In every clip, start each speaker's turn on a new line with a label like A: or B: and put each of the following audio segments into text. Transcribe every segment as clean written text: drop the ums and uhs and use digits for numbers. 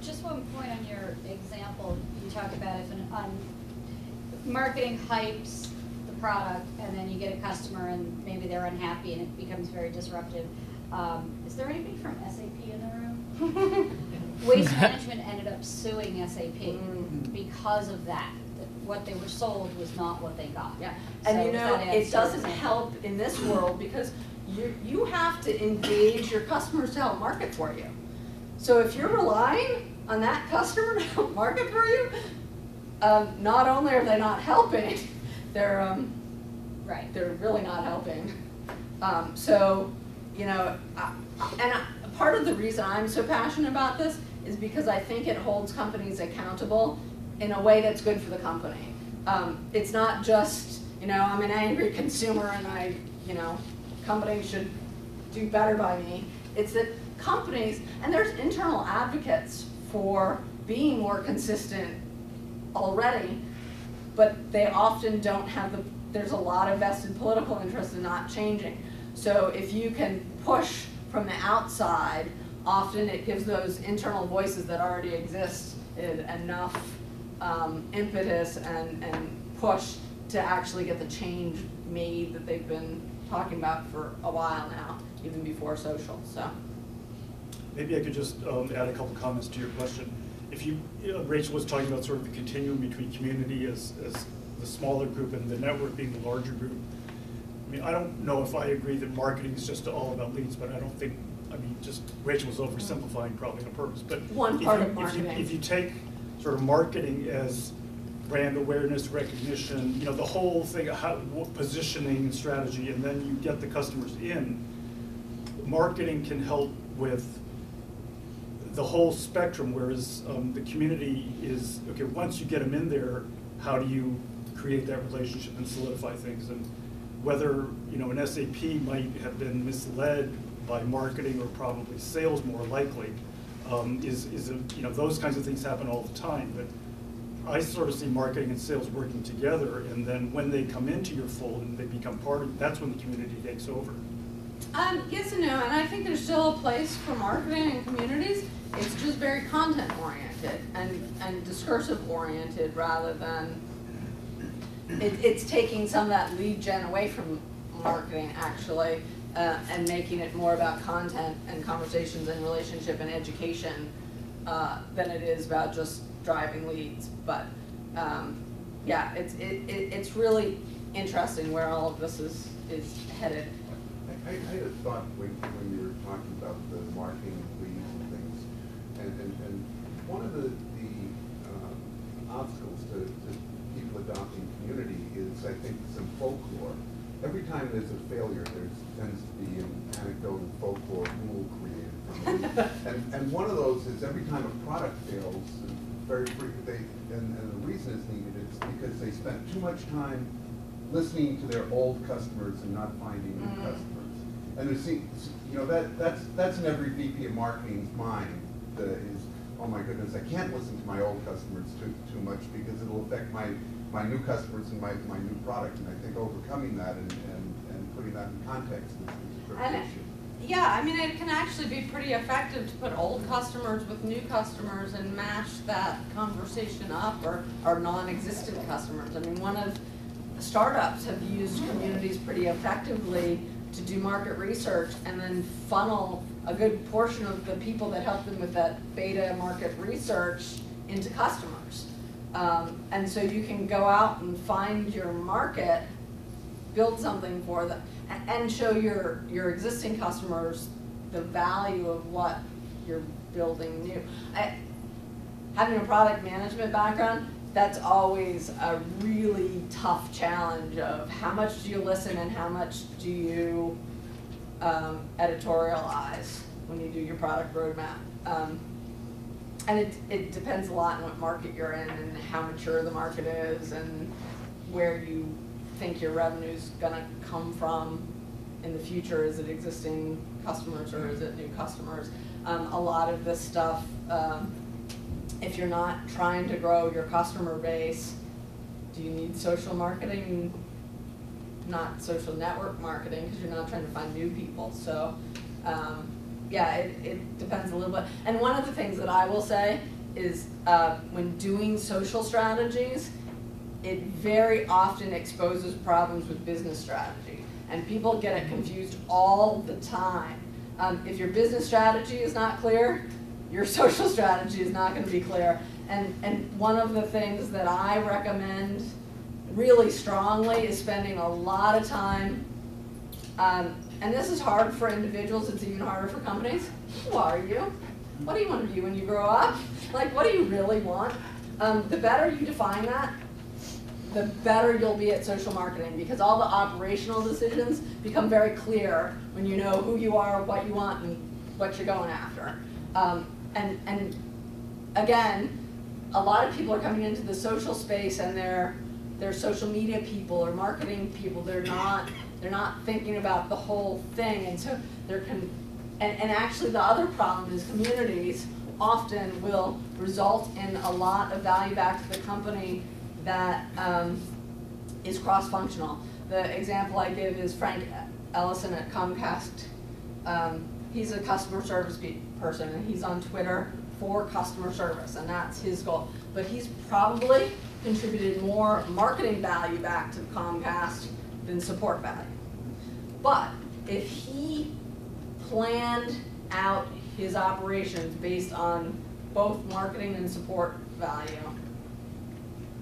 A: just one point on your example. You talk about if marketing hypes the product, and then you get a customer, and maybe they're unhappy, and it becomes very disruptive. Is there anybody from SAP in the room? Waste Management ended up suing SAP because of that. What they were sold was not what they got.
B: Yeah,
A: So
B: and you know, it doesn't help in this world because you have to engage your customers to help market for you. So if you're relying on that customer to help market for you, not only are they not helping, they're really not helping. So you know, part of the reason I'm so passionate about this is because I think it holds companies accountable in a way that's good for the company. It's not just, you know, I'm an angry consumer and companies should do better by me. It's that companies, and there's internal advocates for being more consistent already, but they often don't have there's a lot of vested political interest in not changing. So if you can push from the outside, often it gives those internal voices that already exist enough impetus and push to actually get the change made that they've been talking about for a while now, even before social. So
C: maybe I could just add a couple comments to your question. If Rachel was talking about sort of the continuum between community as the smaller group and the network being the larger group. I mean, I don't know if I agree that marketing is just all about leads, but I don't think, just Rachel was oversimplifying probably on purpose. But
B: one part of marketing.
C: If you take sort of marketing as brand awareness, recognition, the whole thing, positioning and strategy, and then you get the customers in, marketing can help with the whole spectrum, whereas the community is, okay, once you get them in there, how do you create that relationship and solidify things? And whether an SAP might have been misled by marketing or probably sales more likely, those kinds of things happen all the time. But I sort of see marketing and sales working together, and then when they come into your fold and they become part of it, that's when the community takes over.
B: Yes and no, and I think there's still a place for marketing and communities. It's just very content oriented and discursive oriented rather than it's taking some of that lead gen away from marketing actually and making it more about content and conversations and relationship and education than it is about just driving leads. But yeah, it's really interesting where all of this is headed.
D: I had a thought when you were talking about the marketing leads and things, and one of the obstacles to people adopting community is, I think, some folklore. Every time there's a failure, there tends to be an anecdote and folklore rule created from it. and one of those is every time a product fails, very frequently, and the reason it's needed is because they spent too much time listening to their old customers and not finding new customers. And that's in every VP of marketing's mind. Is, oh my goodness, I can't listen to my old customers too much because it'll affect my new customers and my new product. And I think overcoming that and putting that in context is a critical issue.
B: Yeah, I mean, it can actually be pretty effective to put old customers with new customers and match that conversation up, or non-existent customers. I mean, one of the startups have used communities pretty effectively to do market research and then funnel a good portion of the people that help them with that beta market research into customers. And so you can go out and find your market, build something for them, and show your existing customers the value of what you're building new. Having a product management background, that's always a really tough challenge of how much do you listen and how much do you editorialize when you do your product roadmap. And it depends a lot on what market you're in and how mature the market is and where you think your revenue's gonna come from in the future. Is it existing customers or is it new customers? A lot of this stuff, if you're not trying to grow your customer base, do you need social marketing? Not social network marketing, because you're not trying to find new people. So yeah, it depends a little bit. And one of the things that I will say is when doing social strategies, it very often exposes problems with business strategy. And people get it confused all the time. If your business strategy is not clear, your social strategy is not going to be clear. And one of the things that I recommend really strongly is spending a lot of time, and this is hard for individuals, it's even harder for companies. Who are you? What do you want to be when you grow up? Like, what do you really want? The better you define that, the better you'll be at social marketing, because all the operational decisions become very clear when you know who you are, what you want, and what you're going after. And again, a lot of people are coming into the social space and they're social media people or marketing people. They're not thinking about the whole thing, and so and actually the other problem is communities often will result in a lot of value back to the company that is cross-functional. The example I give is Frank Ellison at Comcast. He's a customer service person, and he's on Twitter for customer service, and that's his goal. But he's probably contributed more marketing value back to Comcast than support value. But if he planned out his operations based on both marketing and support value,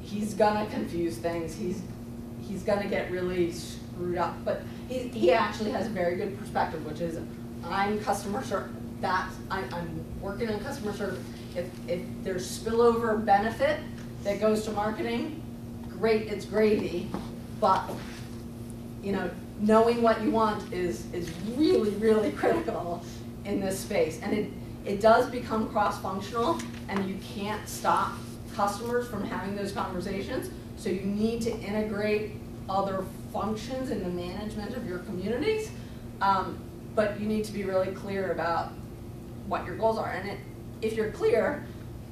B: he's gonna confuse things. He's gonna get really screwed up. But he actually has a very good perspective, which is, I'm customer service. I'm working on customer service. If there's spillover benefit that goes to marketing, great, it's gravy. But knowing what you want is really, really critical in this space. And it does become cross-functional, and you can't stop customers from having those conversations. So you need to integrate other functions in the management of your communities. But you need to be really clear about what your goals are. And if you're clear,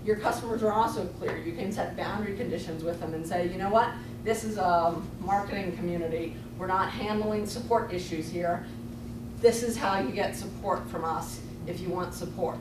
B: your customers are also clear. You can set boundary conditions with them and say, you know what, this is a marketing community. We're not handling support issues here. This is how you get support from us if you want support.